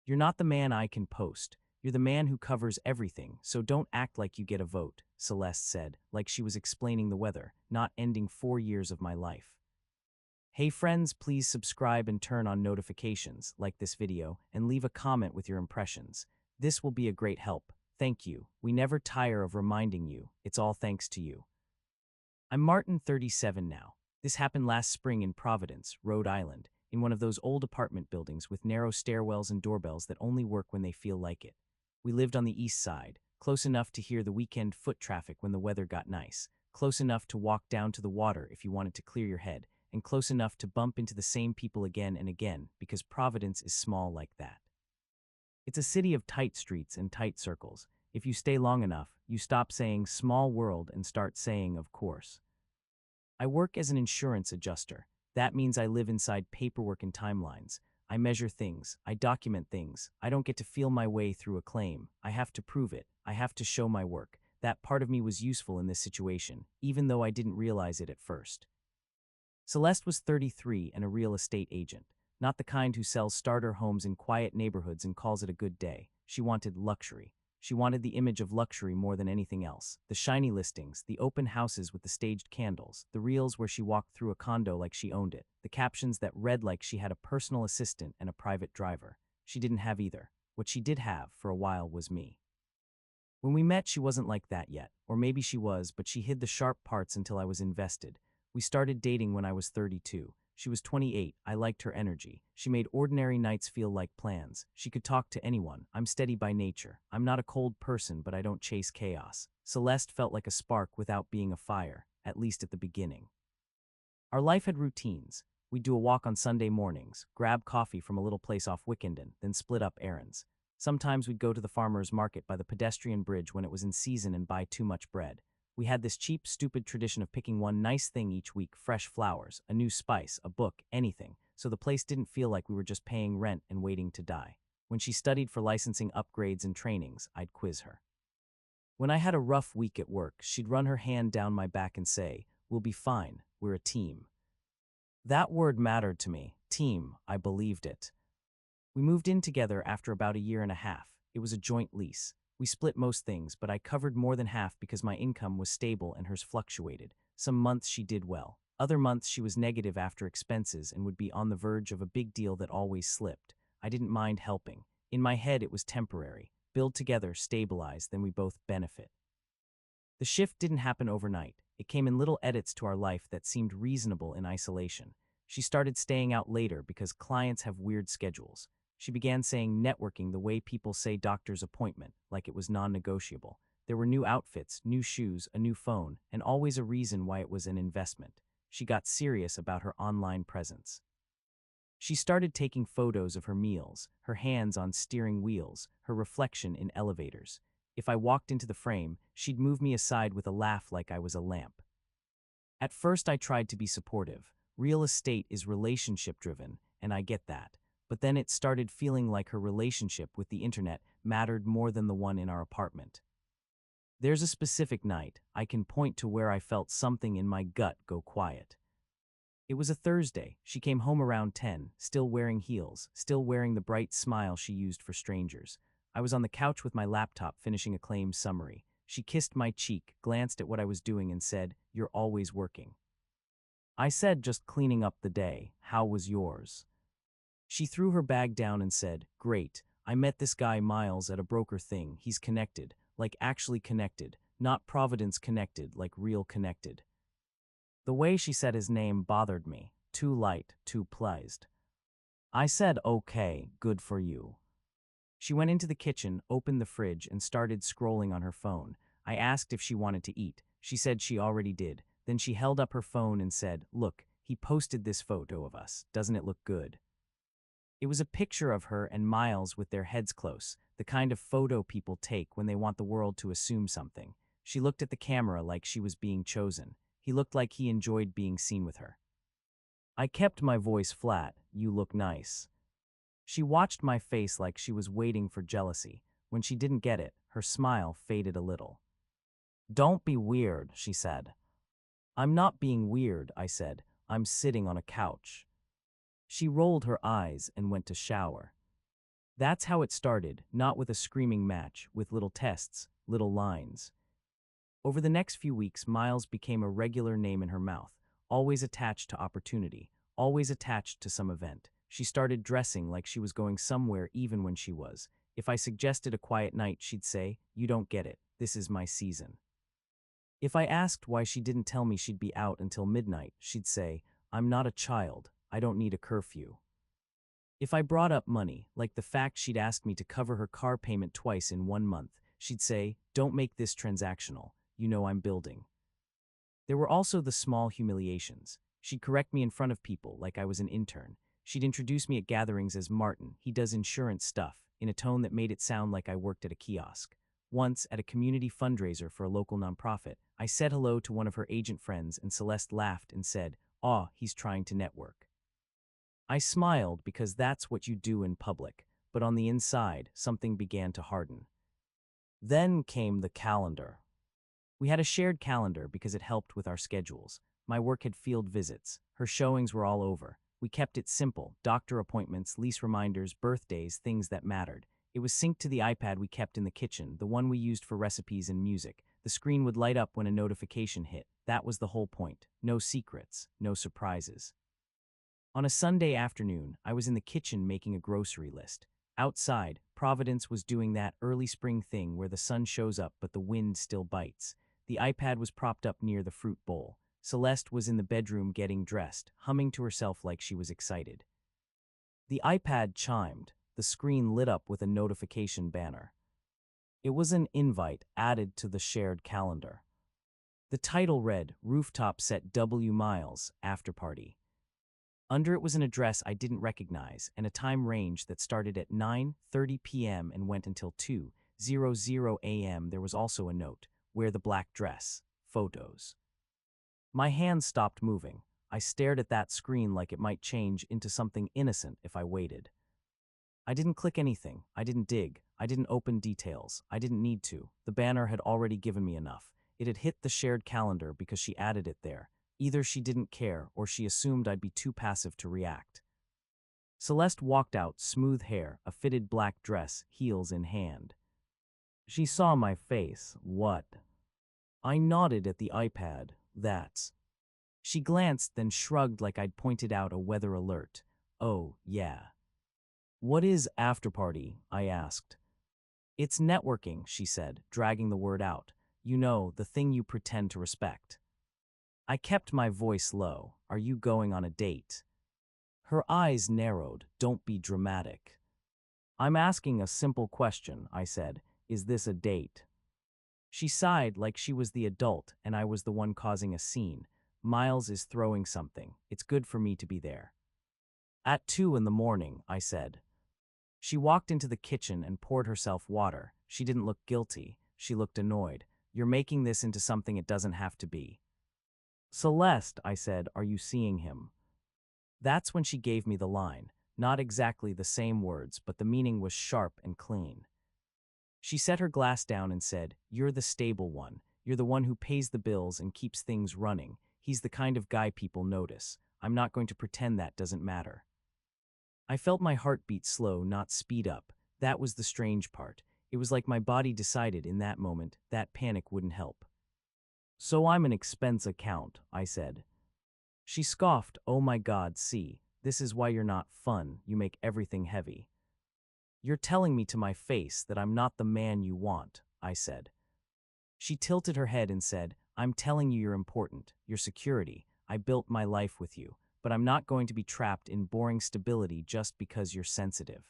You're not the man I can post. You're the man who covers everything, so don't act like you get a vote, Celeste said, like she was explaining the weather, not ending 4 years of my life. Hey friends, please subscribe and turn on notifications, like this video, and leave a comment with your impressions. This will be a great help. Thank you. We never tire of reminding you. It's all thanks to you. I'm Martin, 37 now. This happened last spring in Providence, Rhode Island, in one of those old apartment buildings with narrow stairwells and doorbells that only work when they feel like it. We lived on the east side, close enough to hear the weekend foot traffic when the weather got nice, close enough to walk down to the water if you wanted to clear your head, and close enough to bump into the same people again and again because Providence is small like that. It's a city of tight streets and tight circles. If you stay long enough, you stop saying small world and start saying of course. I work as an insurance adjuster. That means I live inside paperwork and timelines. I measure things. I document things. I don't get to feel my way through a claim. I have to prove it. I have to show my work. That part of me was useful in this situation, even though I didn't realize it at first. Celeste was 33 and a real estate agent, not the kind who sells starter homes in quiet neighborhoods and calls it a good day. She wanted luxury. She wanted the image of luxury more than anything else. The shiny listings, the open houses with the staged candles, the reels where she walked through a condo like she owned it, the captions that read like she had a personal assistant and a private driver. She didn't have either. What she did have, for a while, was me. When we met, she wasn't like that yet. Or maybe she was, but she hid the sharp parts until I was invested. We started dating when I was 32. She was 28. I liked her energy. She made ordinary nights feel like plans. She could talk to anyone. I'm steady by nature. I'm not a cold person, but I don't chase chaos. Celeste felt like a spark without being a fire, at least at the beginning. Our life had routines. We'd do a walk on Sunday mornings, grab coffee from a little place off Wickenden, then split up errands. Sometimes we'd go to the farmer's market by the pedestrian bridge when it was in season and buy too much bread. We had this cheap, stupid tradition of picking one nice thing each week: fresh flowers, a new spice, a book, anything, so the place didn't feel like we were just paying rent and waiting to die. When she studied for licensing upgrades and trainings, I'd quiz her. When I had a rough week at work, she'd run her hand down my back and say, "We'll be fine, we're a team." That word mattered to me. Team, I believed it. We moved in together after about a year and a half. It was a joint lease. We split most things, but I covered more than half because my income was stable and hers fluctuated. Some months she did well. Other months she was negative after expenses and would be on the verge of a big deal that always slipped. I didn't mind helping. In my head it was temporary. Build together, stabilize, then we both benefit. The shift didn't happen overnight. It came in little edits to our life that seemed reasonable in isolation. She started staying out later because clients have weird schedules. She began saying networking the way people say doctor's appointment, like it was non-negotiable. There were new outfits, new shoes, a new phone, and always a reason why it was an investment. She got serious about her online presence. She started taking photos of her meals, her hands on steering wheels, her reflection in elevators. If I walked into the frame, she'd move me aside with a laugh like I was a lamp. At first I tried to be supportive. Real estate is relationship-driven, and I get that. But then it started feeling like her relationship with the internet mattered more than the one in our apartment. There's a specific night I can point to where I felt something in my gut go quiet. It was a Thursday. She came home around 10, still wearing heels, still wearing the bright smile she used for strangers. I was on the couch with my laptop finishing a claim summary. She kissed my cheek, glanced at what I was doing, and said, "You're always working." I said, "Just cleaning up the day. How was yours?" She threw her bag down and said, "Great. I met this guy Miles at a broker thing. He's connected, like actually connected, not Providence connected, like real connected." The way she said his name bothered me. Too light, too pleased. I said, "Okay, good for you." She went into the kitchen, opened the fridge, and started scrolling on her phone. I asked if she wanted to eat. She said she already did. Then she held up her phone and said, "Look, he posted this photo of us. Doesn't it look good?" It was a picture of her and Miles with their heads close, the kind of photo people take when they want the world to assume something. She looked at the camera like she was being chosen. He looked like he enjoyed being seen with her. I kept my voice flat. "You look nice." She watched my face like she was waiting for jealousy. When she didn't get it, her smile faded a little. "Don't be weird," she said. "I'm not being weird," I said. "I'm sitting on a couch." She rolled her eyes and went to shower. That's how it started, not with a screaming match, with little tests, little lines. Over the next few weeks, Miles became a regular name in her mouth, always attached to opportunity, always attached to some event. She started dressing like she was going somewhere even when she was. If I suggested a quiet night, she'd say, "You don't get it. This is my season." If I asked why she didn't tell me she'd be out until midnight, she'd say, "I'm not a child. I don't need a curfew." If I brought up money, like the fact she'd asked me to cover her car payment twice in 1 month, she'd say, "Don't make this transactional. You know I'm building." There were also the small humiliations. She'd correct me in front of people like I was an intern. She'd introduce me at gatherings as Martin, he does insurance stuff, in a tone that made it sound like I worked at a kiosk. Once, at a community fundraiser for a local nonprofit, I said hello to one of her agent friends and Celeste laughed and said, "Aw, he's trying to network." I smiled because that's what you do in public, but on the inside, something began to harden. Then came the calendar. We had a shared calendar because it helped with our schedules. My work had field visits. Her showings were all over. We kept it simple: doctor appointments, lease reminders, birthdays, things that mattered. It was synced to the iPad we kept in the kitchen, the one we used for recipes and music. The screen would light up when a notification hit. That was the whole point. No secrets, no surprises. On a Sunday afternoon, I was in the kitchen making a grocery list. Outside, Providence was doing that early spring thing where the sun shows up but the wind still bites. The iPad was propped up near the fruit bowl. Celeste was in the bedroom getting dressed, humming to herself like she was excited. The iPad chimed. The screen lit up with a notification banner. It was an invite added to the shared calendar. The title read, "Rooftop Set W Miles, After Party." Under it was an address I didn't recognize and a time range that started at 9:30 p.m. and went until 2:00 a.m. There was also a note, "Wear the black dress. Photos." My hands stopped moving. I stared at that screen like it might change into something innocent if I waited. I didn't click anything. I didn't dig. I didn't open details. I didn't need to. The banner had already given me enough. It had hit the shared calendar because she added it there. Either she didn't care or she assumed I'd be too passive to react. Celeste walked out, smooth hair, a fitted black dress, heels in hand. She saw my face. "What?" I nodded at the iPad. "That's." She glanced, then shrugged like I'd pointed out a weather alert. "Oh, yeah." "What is afterparty?" I asked. "It's networking," she said, dragging the word out. "You know, the thing you pretend to respect." I kept my voice low. "Are you going on a date?" Her eyes narrowed. "Don't be dramatic." "I'm asking a simple question," I said. "Is this a date?" She sighed like she was the adult and I was the one causing a scene. "Miles is throwing something. It's good for me to be there." "At 2 in the morning," I said. She walked into the kitchen and poured herself water. She didn't look guilty. She looked annoyed. "You're making this into something it doesn't have to be." "Celeste," I said, "are you seeing him?" That's when she gave me the line. Not exactly the same words, but the meaning was sharp and clean. She set her glass down and said, "You're the stable one. You're the one who pays the bills and keeps things running. He's the kind of guy people notice. I'm not going to pretend that doesn't matter." I felt my heartbeat slow, not speed up. That was the strange part. It was like my body decided in that moment that panic wouldn't help. "So I'm an expense account," I said. She scoffed. "Oh my God, see, this is why you're not fun. You make everything heavy." "You're telling me to my face that I'm not the man you want," I said. She tilted her head and said, "I'm telling you you're important, your security. I built my life with you, but I'm not going to be trapped in boring stability just because you're sensitive."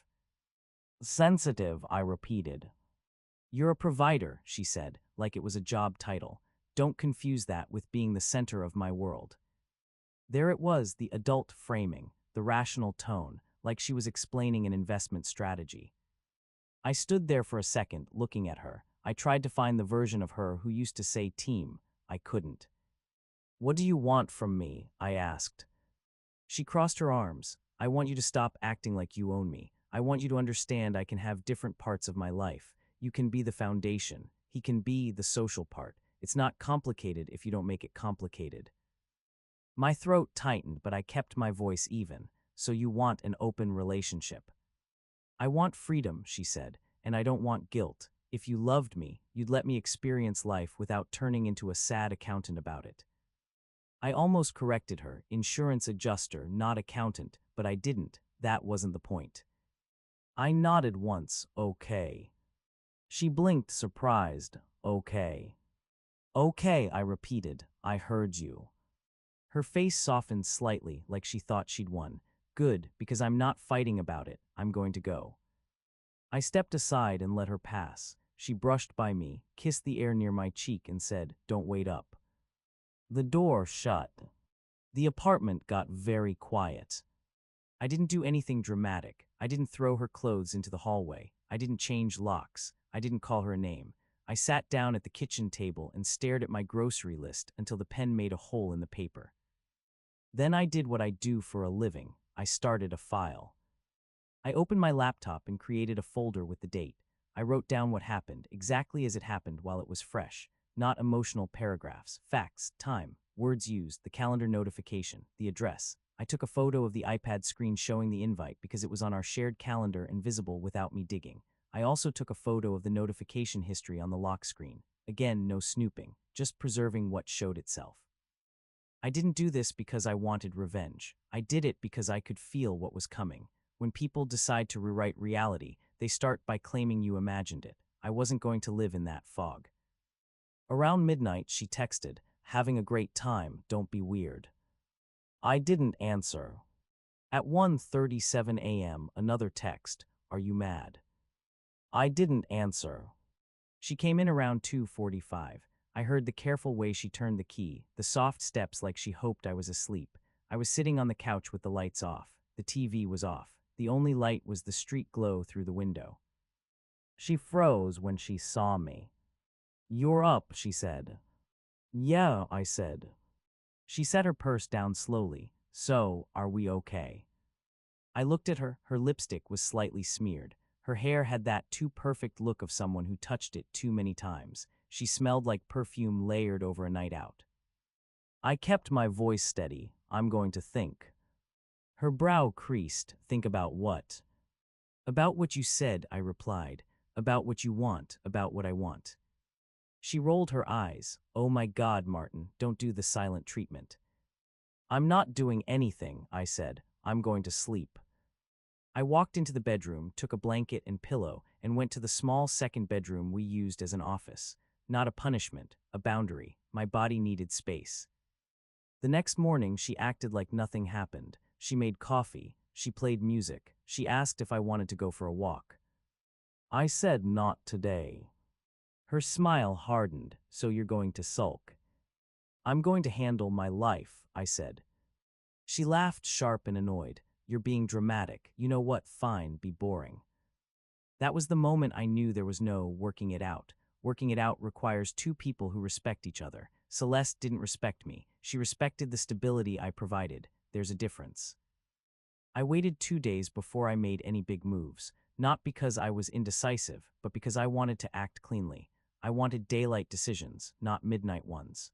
"Sensitive," I repeated. "You're a provider," she said, like it was a job title. "Don't confuse that with being the center of my world." There it was, the adult framing, the rational tone, like she was explaining an investment strategy. I stood there for a second, looking at her. I tried to find the version of her who used to say team. I couldn't. "What do you want from me?" I asked. She crossed her arms. "I want you to stop acting like you own me. I want you to understand I can have different parts of my life. You can be the foundation. He can be the social part. It's not complicated if you don't make it complicated." My throat tightened, but I kept my voice even. "So you want an open relationship?" I want freedom, she said, and I don't want guilt. If you loved me, you'd let me experience life without turning into a sad accountant about it. I almost corrected her, insurance adjuster, not accountant, but I didn't. That wasn't the point. I nodded once, okay. She blinked, surprised, okay. Okay, I repeated, I heard you. Her face softened slightly, like she thought she'd won. Good, because I'm not fighting about it. I'm going to go. I stepped aside and let her pass. She brushed by me, kissed the air near my cheek, and said, "Don't wait up." The door shut. The apartment got very quiet. I didn't do anything dramatic. I didn't throw her clothes into the hallway. I didn't change locks. I didn't call her a name. I sat down at the kitchen table and stared at my grocery list until the pen made a hole in the paper. Then I did what I do for a living. I started a file. I opened my laptop and created a folder with the date. I wrote down what happened, exactly as it happened while it was fresh. Not emotional paragraphs, facts, time, words used, the calendar notification, the address. I took a photo of the iPad screen showing the invite because it was on our shared calendar and visible without me digging. I also took a photo of the notification history on the lock screen. Again, no snooping, just preserving what showed itself. I didn't do this because I wanted revenge. I did it because I could feel what was coming. When people decide to rewrite reality, they start by claiming you imagined it. I wasn't going to live in that fog. Around midnight, she texted, "Having a great time, don't be weird." I didn't answer. At 1:37 a.m., another text, "Are you mad?" I didn't answer. She came in around 2:45. I heard the careful way she turned the key, the soft steps like she hoped I was asleep. I was sitting on the couch with the lights off. The TV was off. The only light was the street glow through the window. She froze when she saw me. "You're up," she said. "Yeah," I said. She set her purse down slowly. "So, are we okay?" I looked at her. Her lipstick was slightly smeared. Her hair had that too perfect look of someone who touched it too many times. She smelled like perfume layered over a night out. I kept my voice steady. "I'm going to think." Her brow creased. "Think about what?" "About what you said," I replied. "About what you want, about what I want." She rolled her eyes. "Oh my God, Martin, don't do the silent treatment." "I'm not doing anything," I said. "I'm going to sleep." I walked into the bedroom, took a blanket and pillow, and went to the small second bedroom we used as an office. Not a punishment, a boundary. My body needed space. The next morning, she acted like nothing happened. She made coffee. She played music. She asked if I wanted to go for a walk. I said, "Not today." Her smile hardened. "So you're going to sulk?" "I'm going to handle my life," I said. She laughed, sharp and annoyed. "You're being dramatic. You know what? Fine, be boring." That was the moment I knew there was no working it out. Working it out requires two people who respect each other. Celeste didn't respect me. She respected the stability I provided. There's a difference. I waited 2 days before I made any big moves, not because I was indecisive, but because I wanted to act cleanly. I wanted daylight decisions, not midnight ones.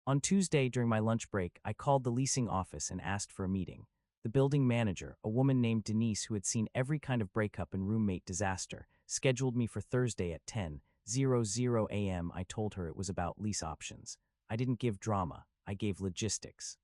On Tuesday, during my lunch break, I called the leasing office and asked for a meeting. The building manager, a woman named Denise who had seen every kind of breakup and roommate disaster, scheduled me for Thursday at 10:00 a.m. I told her it was about lease options. I didn't give drama, I gave logistics.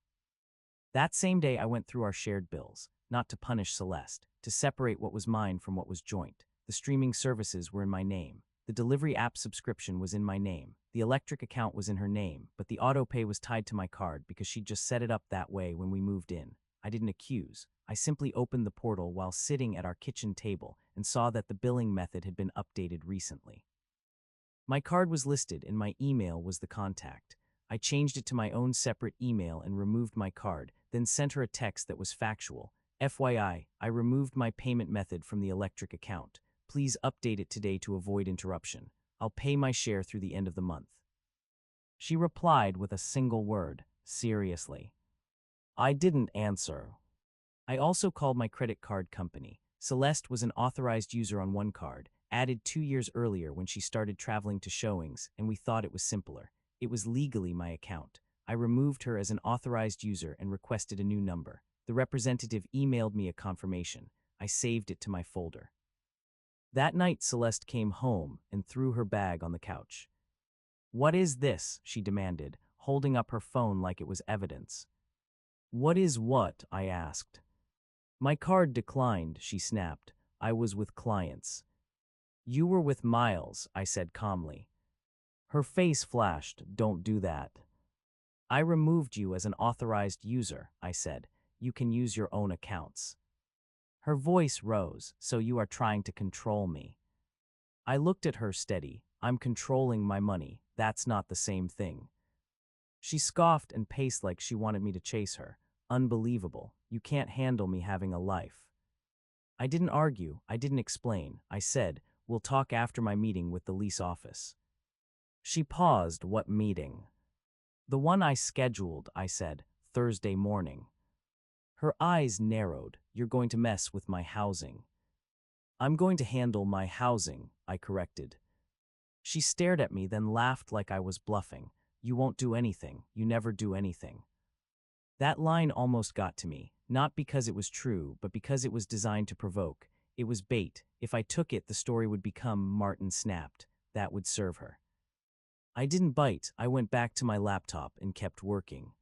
That same day, I went through our shared bills, not to punish Celeste, to separate what was mine from what was joint. The streaming services were in my name. The delivery app subscription was in my name. The electric account was in her name, but the autopay was tied to my card because she'd just set it up that way when we moved in. I didn't accuse. I simply opened the portal while sitting at our kitchen table and saw that the billing method had been updated recently. My card was listed and my email was the contact. I changed it to my own separate email and removed my card, then sent her a text that was factual. FYI, I removed my payment method from the electric account. Please update it today to avoid interruption. I'll pay my share through the end of the month. She replied with a single word, "Seriously." I didn't answer. I also called my credit card company. Celeste was an authorized user on one card, added 2 years earlier when she started traveling to showings, and we thought it was simpler. It was legally my account. I removed her as an authorized user and requested a new number. The representative emailed me a confirmation. I saved it to my folder. That night, Celeste came home and threw her bag on the couch. "What is this?" she demanded, holding up her phone like it was evidence. "What is what?" I asked. "My card declined," she snapped. "I was with clients." "You were with Miles," I said calmly. Her face flashed. "Don't do that." "I removed you as an authorized user," I said. "You can use your own accounts." Her voice rose. "So you are trying to control me." I looked at her steady. "I'm controlling my money. That's not the same thing." She scoffed and paced like she wanted me to chase her. "Unbelievable. You can't handle me having a life." I didn't argue. I didn't explain. I said, "We'll talk after my meeting with the lease office." She paused. "What meeting?" "The one I scheduled," I said, "Thursday morning." Her eyes narrowed. "You're going to mess with my housing." "I'm going to handle my housing," I corrected. She stared at me, then laughed like I was bluffing. "You won't do anything. You never do anything." That line almost got to me, not because it was true, but because it was designed to provoke. It was bait. If I took it, the story would become "Martin snapped." That would serve her. I didn't bite. I went back to my laptop and kept working.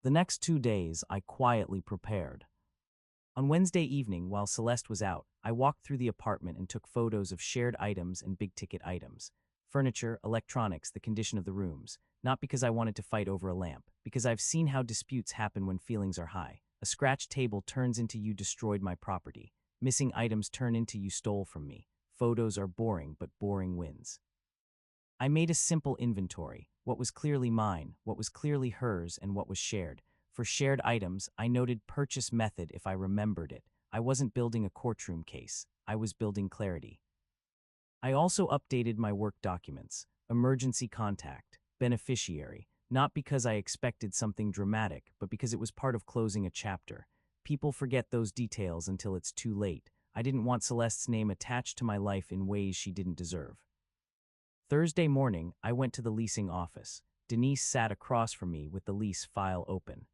The next 2 days, I quietly prepared. On Wednesday evening, while Celeste was out, I walked through the apartment and took photos of shared items and big-ticket items. Furniture, electronics, the condition of the rooms. Not because I wanted to fight over a lamp, because I've seen how disputes happen when feelings are high. A scratched table turns into "you destroyed my property." Missing items turn into "you stole from me." Photos are boring, but boring wins. I made a simple inventory: what was clearly mine, what was clearly hers, and what was shared. For shared items, I noted purchase method if I remembered it. I wasn't building a courtroom case. I was building clarity. I also updated my work documents: emergency contact, beneficiary, not because I expected something dramatic, but because it was part of closing a chapter. People forget those details until it's too late. I didn't want Celeste's name attached to my life in ways she didn't deserve. Thursday morning, I went to the leasing office. Denise sat across from me with the lease file open.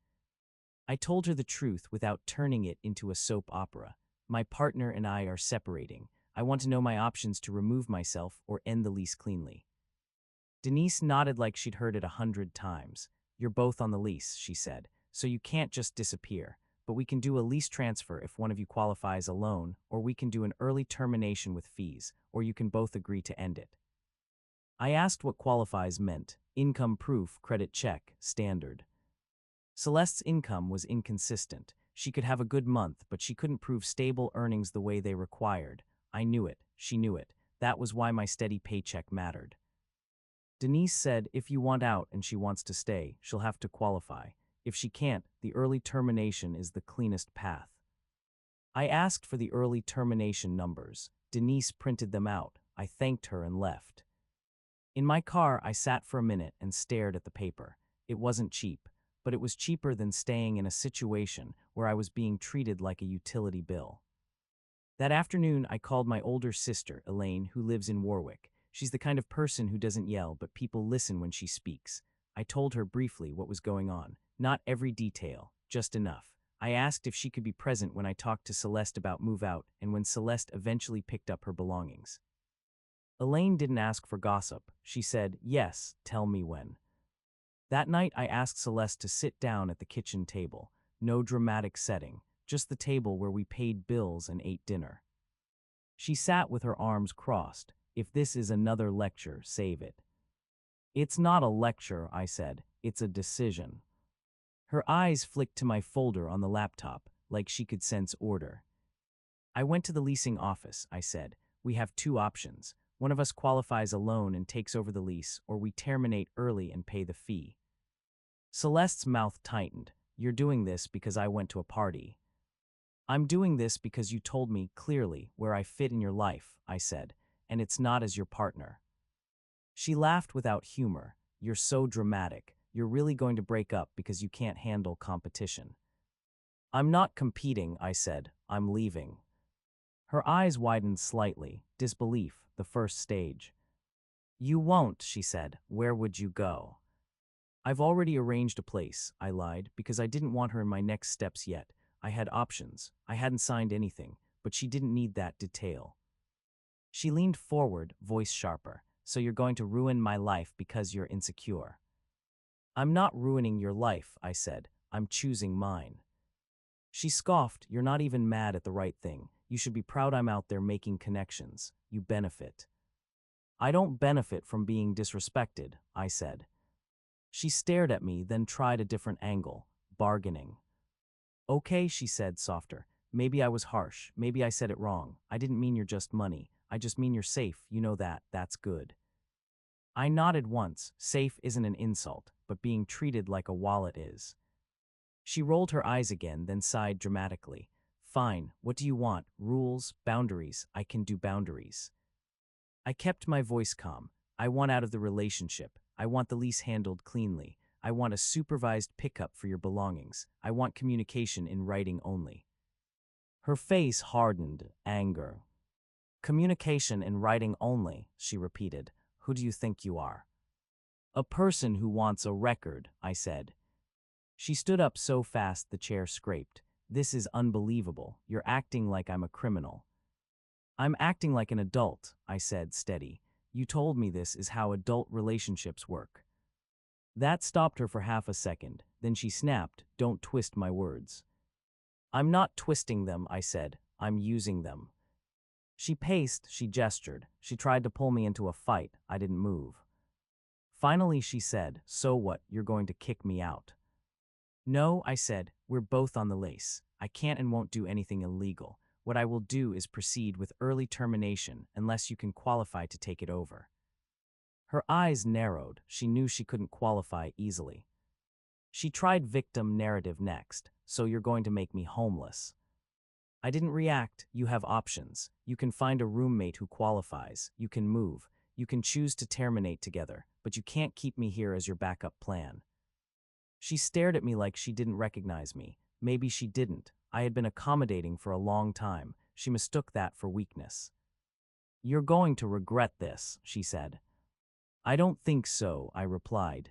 I told her the truth without turning it into a soap opera. "My partner and I are separating. I want to know my options to remove myself or end the lease cleanly." Denise nodded like she'd heard it 100 times. "You're both on the lease," she said, "so you can't just disappear. But we can do a lease transfer if one of you qualifies a loan, or we can do an early termination with fees, or you can both agree to end it." I asked what qualifies meant. Income proof, credit check, standard. Celeste's income was inconsistent. She could have a good month, but she couldn't prove stable earnings the way they required. I knew it. She knew it. That was why my steady paycheck mattered. Denise said, "If you want out and she wants to stay, she'll have to qualify. If she can't, the early termination is the cleanest path." I asked for the early termination numbers. Denise printed them out. I thanked her and left. In my car, I sat for a minute and stared at the paper. It wasn't cheap, but it was cheaper than staying in a situation where I was being treated like a utility bill. That afternoon, I called my older sister, Elaine, who lives in Warwick. She's the kind of person who doesn't yell, but people listen when she speaks. I told her briefly what was going on. Not every detail, just enough. I asked if she could be present when I talked to Celeste about move out and when Celeste eventually picked up her belongings. Elaine didn't ask for gossip. She said, "Yes, tell me when." That night, I asked Celeste to sit down at the kitchen table. No dramatic setting, just the table where we paid bills and ate dinner. She sat with her arms crossed. "If this is another lecture, save it." "It's not a lecture," I said. "It's a decision." Her eyes flicked to my folder on the laptop, like she could sense order. "I went to the leasing office," I said. "We have two options. One of us qualifies a loan and takes over the lease, or we terminate early and pay the fee." Celeste's mouth tightened. "You're doing this because I went to a party." "I'm doing this because you told me clearly where I fit in your life," I said, "and it's not as your partner." She laughed without humor. "You're so dramatic. You're really going to break up because you can't handle competition." "I'm not competing," I said. "I'm leaving." Her eyes widened slightly. Disbelief, the first stage. "You won't," she said. "Where would you go?" "I've already arranged a place," I lied, because I didn't want her in my next steps yet. I had options. I hadn't signed anything, but she didn't need that detail. She leaned forward, voice sharper. So you're going to ruin my life because you're insecure. I'm not ruining your life, I said. I'm choosing mine. She scoffed. You're not even mad at the right thing. You should be proud I'm out there making connections. You benefit. I don't benefit from being disrespected, I said. She stared at me, then tried a different angle, bargaining. Okay, she said, softer. Maybe I was harsh. Maybe I said it wrong. I didn't mean you're just money. I just mean you're safe. You know that. That's good. I nodded once. Safe isn't an insult, but being treated like a wallet is. She rolled her eyes again, then sighed dramatically. Fine, what do you want? Rules, boundaries. I can do boundaries. I kept my voice calm. I want out of the relationship. I want the lease handled cleanly. I want a supervised pickup for your belongings. I want communication in writing only. Her face hardened, anger. Communication in writing only, she repeated. Who do you think you are? A person who wants a record, I said. She stood up so fast the chair scraped. This is unbelievable. You're acting like I'm a criminal. I'm acting like an adult, I said, steady. You told me this is how adult relationships work. That stopped her for half a second. Then she snapped, don't twist my words. I'm not twisting them, I said. I'm using them. She paced, she gestured. She tried to pull me into a fight. I didn't move. Finally, she said, so what, you're going to kick me out? No, I said, we're both on the lace. I can't and won't do anything illegal. What I will do is proceed with early termination unless you can qualify to take it over. Her eyes narrowed. She knew she couldn't qualify easily. She tried victim narrative next. So you're going to make me homeless. I didn't react. You have options. You can find a roommate who qualifies. You can move. You can choose to terminate together, but you can't keep me here as your backup plan. She stared at me like she didn't recognize me. Maybe she didn't. I had been accommodating for a long time. She mistook that for weakness. You're going to regret this, she said. I don't think so, I replied.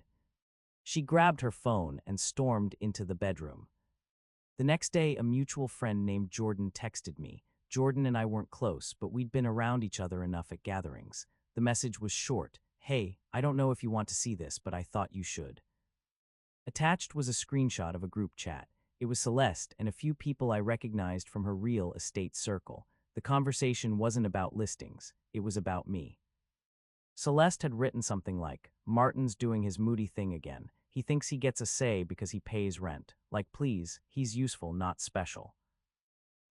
She grabbed her phone and stormed into the bedroom. The next day, a mutual friend named Jordan texted me. Jordan and I weren't close, but we'd been around each other enough at gatherings. The message was short. Hey, I don't know if you want to see this, but I thought you should. Attached was a screenshot of a group chat. It was Celeste and a few people I recognized from her real estate circle. The conversation wasn't about listings. It was about me. Celeste had written something like, Martin's doing his moody thing again. He thinks he gets a say because he pays rent. Like, please, he's useful, not special.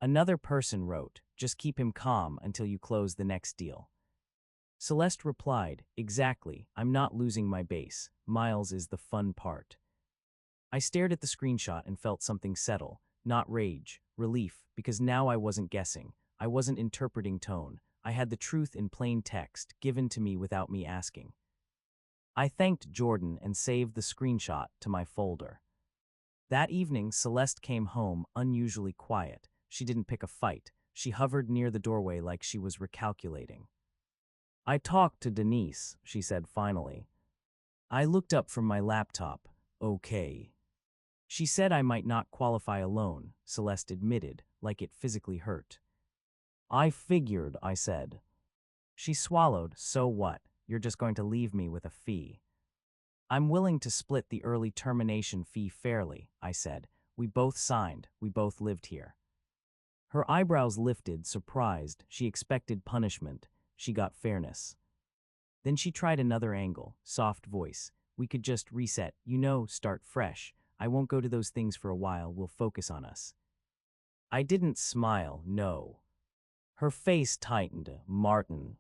Another person wrote, just keep him calm until you close the next deal. Celeste replied, exactly, I'm not losing my base. Miles is the fun part. I stared at the screenshot and felt something settle, not rage, relief, because now I wasn't guessing. I wasn't interpreting tone. I had the truth in plain text, given to me without me asking. I thanked Jordan and saved the screenshot to my folder. That evening, Celeste came home unusually quiet. She didn't pick a fight. She hovered near the doorway like she was recalculating. I talked to Denise, she said finally. I looked up from my laptop. Okay. She said I might not qualify alone, Celeste admitted, like it physically hurt. I figured, I said. She swallowed. So what? You're just going to leave me with a fee. I'm willing to split the early termination fee fairly, I said. We both signed. We both lived here. Her eyebrows lifted, surprised. She expected punishment. She got fairness. Then she tried another angle, soft voice. We could just reset, start fresh. I won't go to those things for a while. We'll focus on us. I didn't smile, no. Her face tightened. Martin.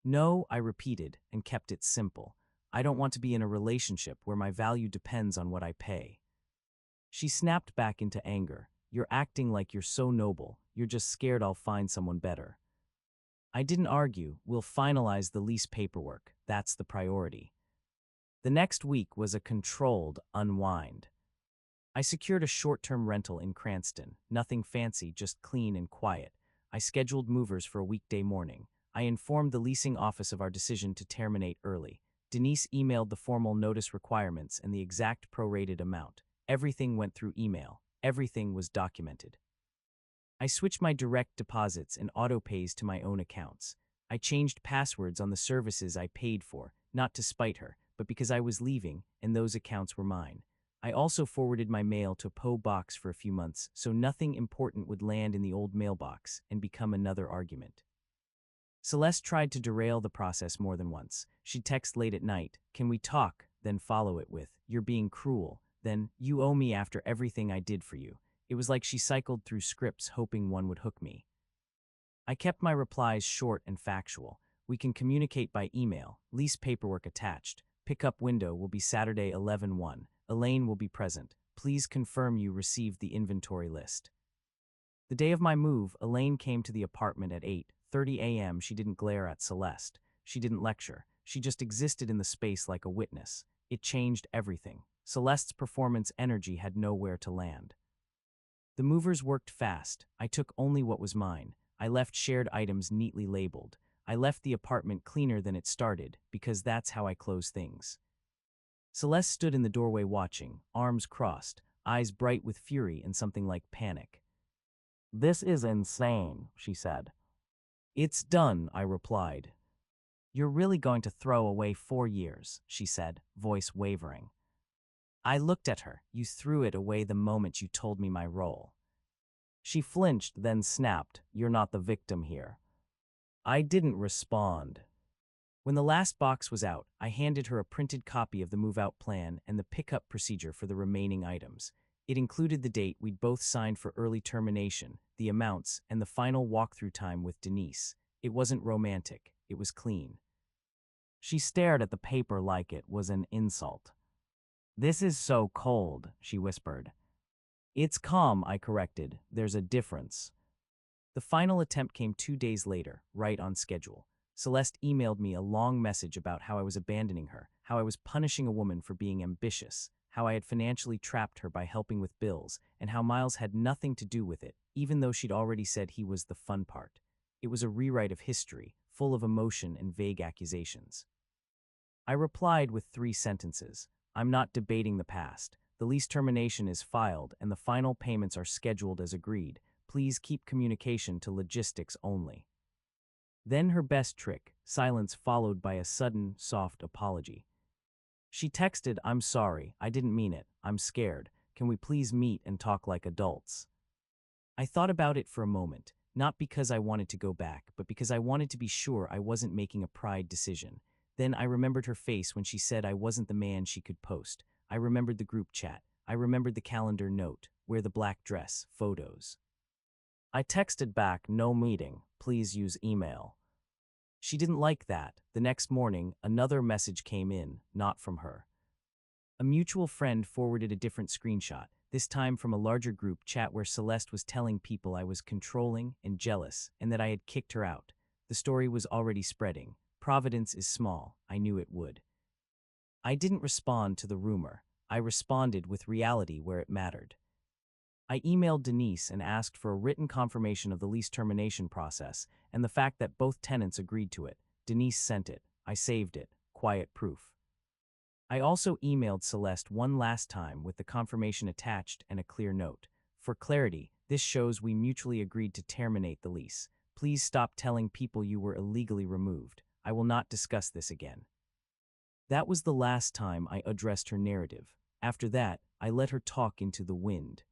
No, I repeated, and kept it simple. I don't want to be in a relationship where my value depends on what I pay. She snapped back into anger. You're acting like you're so noble. You're just scared I'll find someone better. I didn't argue. We'll finalize the lease paperwork. That's the priority. The next week was a controlled unwind. I secured a short-term rental in Cranston. Nothing fancy, just clean and quiet. I scheduled movers for a weekday morning. I informed the leasing office of our decision to terminate early. Denise emailed the formal notice requirements and the exact prorated amount. Everything went through email. Everything was documented. I switched my direct deposits and auto-pays to my own accounts. I changed passwords on the services I paid for, not to spite her, but because I was leaving, and those accounts were mine. I also forwarded my mail to a PO box for a few months, so nothing important would land in the old mailbox and become another argument. Celeste tried to derail the process more than once. She'd text late at night, "Can we talk?" Then follow it with, "You're being cruel." Then, "You owe me after everything I did for you." It was like she cycled through scripts hoping one would hook me. I kept my replies short and factual. "We can communicate by email. Lease paperwork attached. Pickup window will be Saturday 11/1. Elaine will be present. Please confirm you received the inventory list." The day of my move, Elaine came to the apartment at 8:30 a.m. She didn't glare at Celeste. She didn't lecture. She just existed in the space like a witness. It changed everything. Celeste's performance energy had nowhere to land. The movers worked fast. I took only what was mine. I left shared items neatly labeled. I left the apartment cleaner than it started, because that's how I close things. Celeste stood in the doorway watching, arms crossed, eyes bright with fury and something like panic. "This is insane," she said. "It's done," I replied. "You're really going to throw away 4 years," she said, voice wavering. I looked at her. "You threw it away the moment you told me my role." She flinched, then snapped, "You're not the victim here." I didn't respond. When the last box was out, I handed her a printed copy of the move-out plan and the pickup procedure for the remaining items. It included the date we'd both signed for early termination, the amounts, and the final walkthrough time with Denise. It wasn't romantic. It was clean. She stared at the paper like it was an insult. "This is so cold," she whispered. "It's calm," I corrected. "There's a difference." The final attempt came 2 days later, right on schedule. Celeste emailed me a long message about how I was abandoning her, how I was punishing a woman for being ambitious, how I had financially trapped her by helping with bills, and how Miles had nothing to do with it, even though she'd already said he was the fun part. It was a rewrite of history, full of emotion and vague accusations. I replied with 3 sentences. "I'm not debating the past. The lease termination is filed, and the final payments are scheduled as agreed. Please keep communication to logistics only." Then her best trick, silence followed by a sudden, soft apology. She texted, "I'm sorry, I didn't mean it. I'm scared. Can we please meet and talk like adults?" I thought about it for a moment, not because I wanted to go back, but because I wanted to be sure I wasn't making a pride decision. Then I remembered her face when she said I wasn't the man she could post. I remembered the group chat. I remembered the calendar note, wear the black dress, photos. I texted back, "No meeting, please use email." She didn't like that. The next morning, another message came in, not from her. A mutual friend forwarded a different screenshot, this time from a larger group chat where Celeste was telling people I was controlling and jealous and that I had kicked her out. The story was already spreading. Providence is small. I knew it would. I didn't respond to the rumor. I responded with reality where it mattered. I emailed Denise and asked for a written confirmation of the lease termination process and the fact that both tenants agreed to it. Denise sent it. I saved it. Quiet proof. I also emailed Celeste one last time with the confirmation attached and a clear note. "For clarity, this shows we mutually agreed to terminate the lease. Please stop telling people you were illegally removed. I will not discuss this again." That was the last time I addressed her narrative. After that, I let her talk into the wind.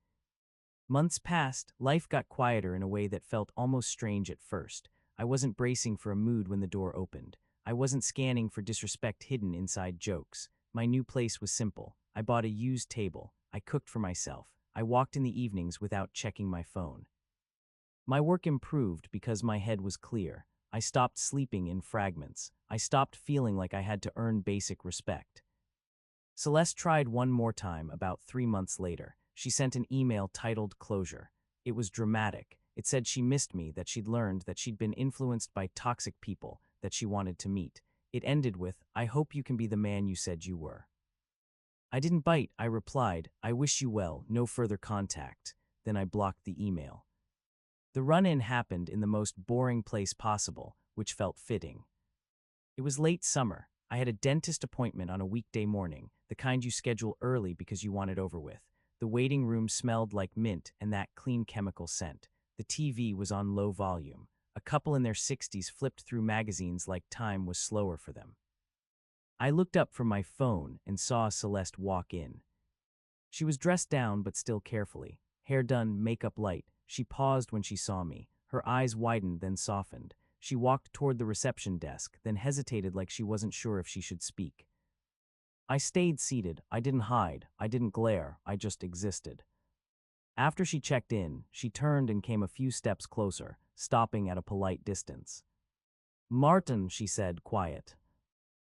Months passed, life got quieter in a way that felt almost strange at first. I wasn't bracing for a mood when the door opened. I wasn't scanning for disrespect hidden inside jokes. My new place was simple. I bought a used table. I cooked for myself. I walked in the evenings without checking my phone. My work improved because my head was clear. I stopped sleeping in fragments. I stopped feeling like I had to earn basic respect. Celeste tried one more time about 3 months later. She sent an email titled "Closure." It was dramatic. It said she missed me, that she'd learned that she'd been influenced by toxic people, that she wanted to meet. It ended with, "I hope you can be the man you said you were." I didn't bite. I replied, "I wish you well, no further contact." Then I blocked the email. The run-in happened in the most boring place possible, which felt fitting. It was late summer. I had a dentist appointment on a weekday morning, the kind you schedule early because you want it over with. The waiting room smelled like mint and that clean chemical scent. The TV was on low volume. A couple in their 60s flipped through magazines like time was slower for them. I looked up from my phone and saw Celeste walk in. She was dressed down but still carefully. Hair done, makeup light. She paused when she saw me. Her eyes widened, then softened. She walked toward the reception desk, then hesitated like she wasn't sure if she should speak. I stayed seated. I didn't hide. I didn't glare. I just existed. After she checked in, she turned and came a few steps closer, stopping at a polite distance. "Martin," she said, quiet.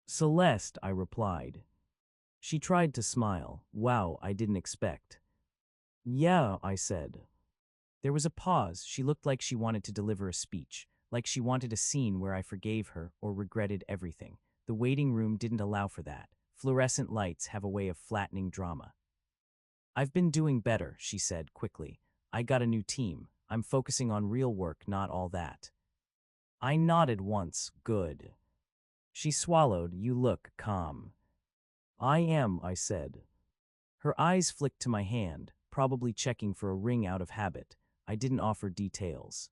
"Celeste," I replied. She tried to smile. "Wow, I didn't expect." "Yeah," I said. There was a pause. She looked like she wanted to deliver a speech, like she wanted a scene where I forgave her or regretted everything. The waiting room didn't allow for that. Fluorescent lights have a way of flattening drama. "I've been doing better," she said quickly. "I got a new team. I'm focusing on real work, not all that." I nodded once. "Good." She swallowed. "You look calm." "I am," I said. Her eyes flicked to my hand, probably checking for a ring out of habit. I didn't offer details.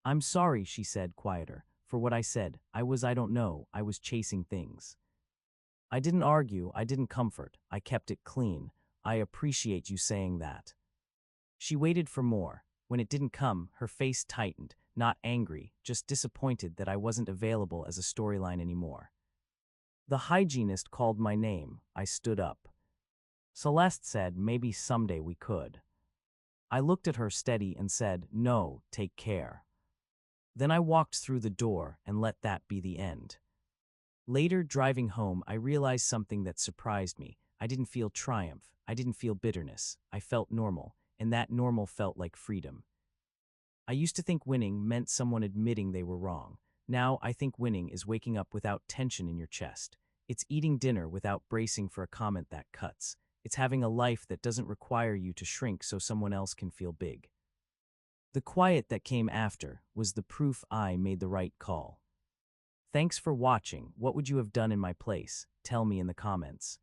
"I'm sorry," she said, quieter, "for what I said. I don't know, I was chasing things." I didn't argue, I didn't comfort, I kept it clean. "I appreciate you saying that." She waited for more. When it didn't come, her face tightened, not angry, just disappointed that I wasn't available as a storyline anymore. The hygienist called my name. I stood up. Celeste said maybe someday we could. I looked at her steady and said, "No, take care." Then I walked through the door and let that be the end. Later, driving home, I realized something that surprised me. I didn't feel triumph. I didn't feel bitterness. I felt normal, and that normal felt like freedom. I used to think winning meant someone admitting they were wrong. Now I think winning is waking up without tension in your chest. It's eating dinner without bracing for a comment that cuts. It's having a life that doesn't require you to shrink so someone else can feel big. The quiet that came after was the proof I made the right call. Thanks for watching. What would you have done in my place? Tell me in the comments.